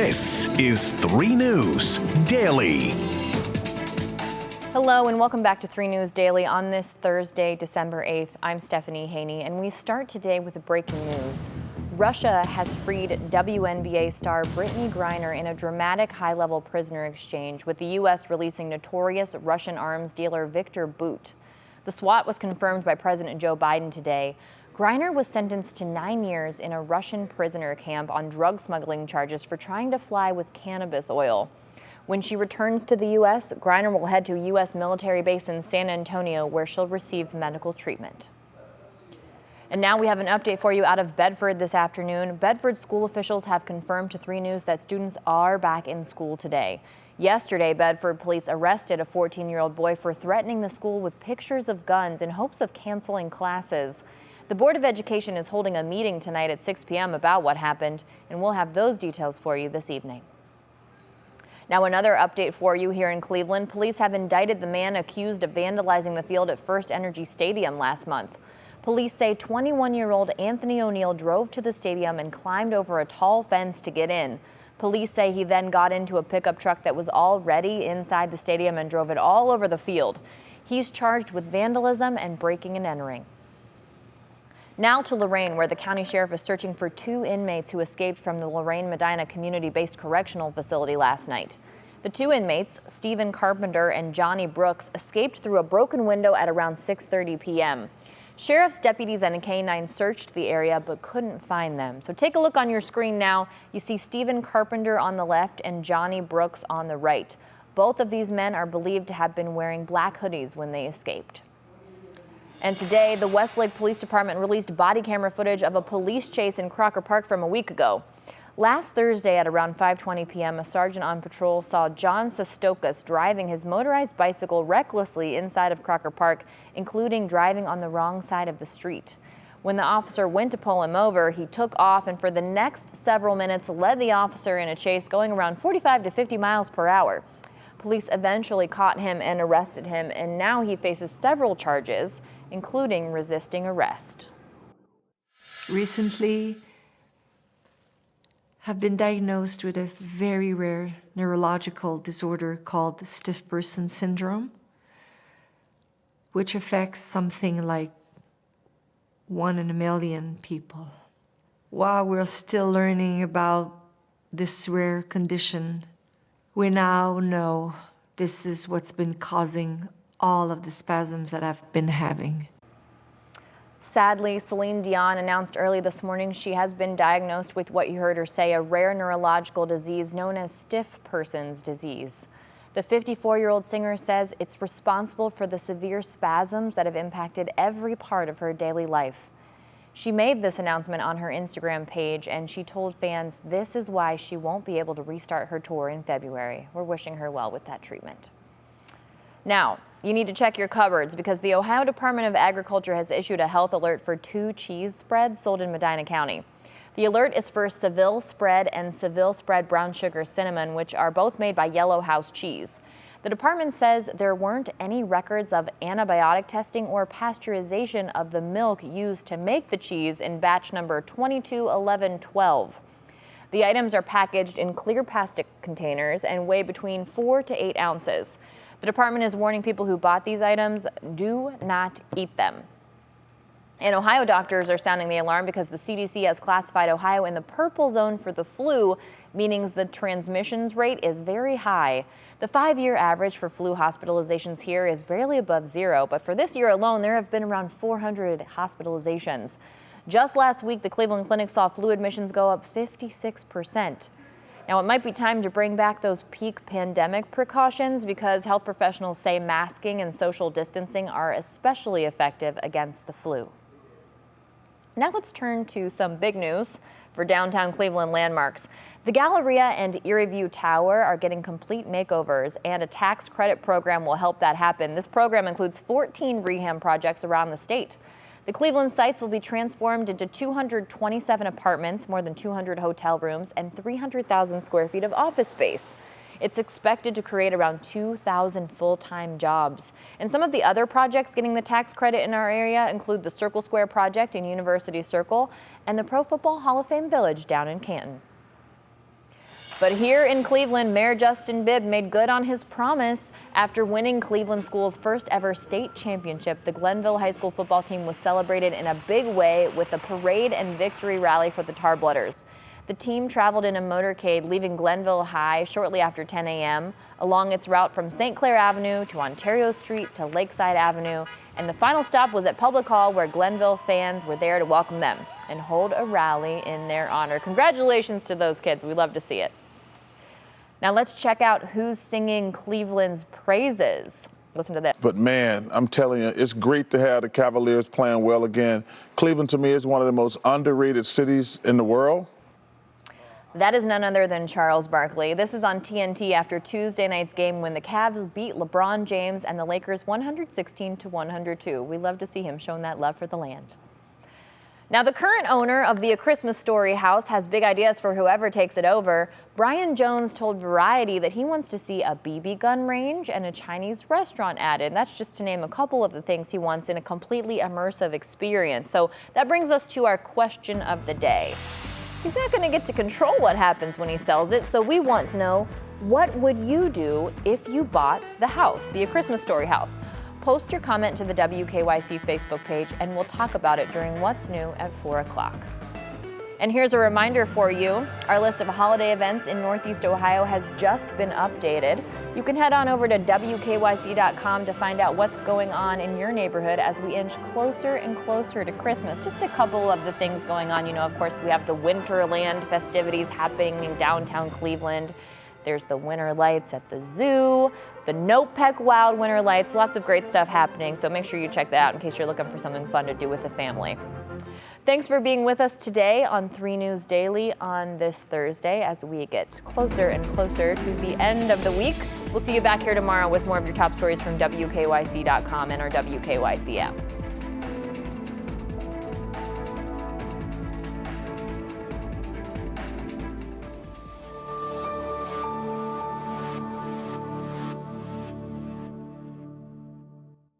This is 3 News Daily. Hello and welcome back to 3 News Daily on this Thursday, December 8th. I'm Stephanie Haney and we start today with breaking news. Russia has freed WNBA star Brittney Griner in a dramatic high-level prisoner exchange, with the U.S. releasing notorious Russian arms dealer Viktor Bout. The SWAT was confirmed by President Joe Biden today. Griner was sentenced to 9 years in a Russian prisoner camp on drug smuggling charges for trying to fly with cannabis oil. When she returns to the U.S., Griner will head to a U.S. military base in San Antonio, where she'll receive medical treatment. And now we have an update for you out of Bedford this afternoon. Bedford school officials have confirmed to 3 News that students are back in school today. Yesterday, Bedford police arrested a 14-year-old boy for threatening the school with pictures of guns in hopes of canceling classes. The Board of Education is holding a meeting tonight at 6 p.m. about what happened, and we'll have those details for you this evening. Now, another update for you here in Cleveland. Police have indicted the man accused of vandalizing the field at FirstEnergy Stadium last month. Police say 21-year-old Anthony O'Neill drove to the stadium and climbed over a tall fence to get in. Police say he then got into a pickup truck that was already inside the stadium and drove it all over the field. He's charged with vandalism and breaking and entering. Now to Lorain, where the county sheriff is searching for 2 inmates who escaped from the Lorain Medina community-based correctional facility last night. The 2 inmates, Stephen Carpenter and Johnny Brooks, escaped through a broken window at around 6:30 p.m. Sheriff's deputies and a K-9 searched the area but couldn't find them. So take a look on your screen now. You see Stephen Carpenter on the left and Johnny Brooks on the right. Both of these men are believed to have been wearing black hoodies when they escaped. And today, the Westlake Police Department released body camera footage of a police chase in Crocker Park from a week ago. Last Thursday at around 5:20 p.m., a sergeant on patrol saw John Sestokas driving his motorized bicycle recklessly inside of Crocker Park, including driving on the wrong side of the street. When the officer went to pull him over, he took off and for the next several minutes led the officer in a chase going around 45 to 50 miles per hour. Police eventually caught him and arrested him, and now he faces several charges, including resisting arrest. Recently, have been diagnosed with a very rare neurological disorder called stiff person syndrome, which affects something like 1 in a million people. While we're still learning about this rare condition, we now know this is what's been causing all of the spasms that I've been having. Sadly, Celine Dion announced early this morning she has been diagnosed with what you heard her say, a rare neurological disease known as stiff person's disease. The 54-year-old singer says it's responsible for the severe spasms that have impacted every part of her daily life. She made this announcement on her Instagram page, and she told fans this is why she won't be able to restart her tour in February. We're wishing her well with that treatment. Now, you need to check your cupboards because the Ohio Department of Agriculture has issued a health alert for 2 cheese spreads sold in Medina County. The alert is for Seville Spread and Seville Spread Brown Sugar Cinnamon, which are both made by Yellow House Cheese. The department says there weren't any records of antibiotic testing or pasteurization of the milk used to make the cheese in batch number 221112. The items are packaged in clear plastic containers and weigh between 4 to 8 ounces. The department is warning people who bought these items, do not eat them. And Ohio doctors are sounding the alarm because the CDC has classified Ohio in the purple zone for the flu, meaning the transmissions rate is very high. The 5-year average for flu hospitalizations here is barely above 0, but for this year alone, there have been around 400 hospitalizations. Just last week, the Cleveland Clinic saw flu admissions go up 56%. Now, it might be time to bring back those peak pandemic precautions because health professionals say masking and social distancing are especially effective against the flu. Now let's turn to some big news for downtown Cleveland landmarks. The Galleria and Erie View Tower are getting complete makeovers, and a tax credit program will help that happen. This program includes 14 rehab projects around the state. The Cleveland sites will be transformed into 227 apartments, more than 200 hotel rooms, and 300,000 square feet of office space. It's expected to create around 2,000 full-time jobs. And some of the other projects getting the tax credit in our area include the Circle Square project in University Circle and the Pro Football Hall of Fame Village down in Canton. But here in Cleveland, Mayor Justin Bibb made good on his promise. After winning Cleveland School's first ever state championship, the Glenville High School football team was celebrated in a big way with a parade and victory rally for the Tarblooders. The team traveled in a motorcade, leaving Glenville High shortly after 10 a.m. along its route from St. Clair Avenue to Ontario Street to Lakeside Avenue. And the final stop was at Public Hall, where Glenville fans were there to welcome them and hold a rally in their honor. Congratulations to those kids. We love to see it. Now let's check out who's singing Cleveland's praises. Listen to this. But man, I'm telling you, it's great to have the Cavaliers playing well again. Cleveland, to me, is one of the most underrated cities in the world. That is none other than Charles Barkley. This is on TNT after Tuesday night's game when the Cavs beat LeBron James and the Lakers 116-102. We love to see him showing that love for the land. Now, the current owner of the A Christmas Story house has big ideas for whoever takes it over. Brian Jones told Variety that he wants to see a BB gun range and a Chinese restaurant added. That's just to name a couple of the things he wants in a completely immersive experience. So that brings us to our question of the day. He's not going to get to control what happens when he sells it, so we want to know, what would you do if you bought the house, the A Christmas Story house? Post your comment to the WKYC Facebook page, and we'll talk about it during What's New at 4 o'clock. And here's a reminder for you. Our list of holiday events in Northeast Ohio has just been updated. You can head on over to WKYC.com to find out what's going on in your neighborhood as we inch closer and closer to Christmas. Just a couple of the things going on. You know, of course, we have the Winterland festivities happening in downtown Cleveland. There's the winter lights at the zoo, the Nopec Wild Winter Lights, lots of great stuff happening. So make sure you check that out in case you're looking for something fun to do with the family. Thanks for being with us today on 3 News Daily on this Thursday as we get closer and closer to the end of the week. We'll see you back here tomorrow with more of your top stories from WKYC.com and our WKYC app.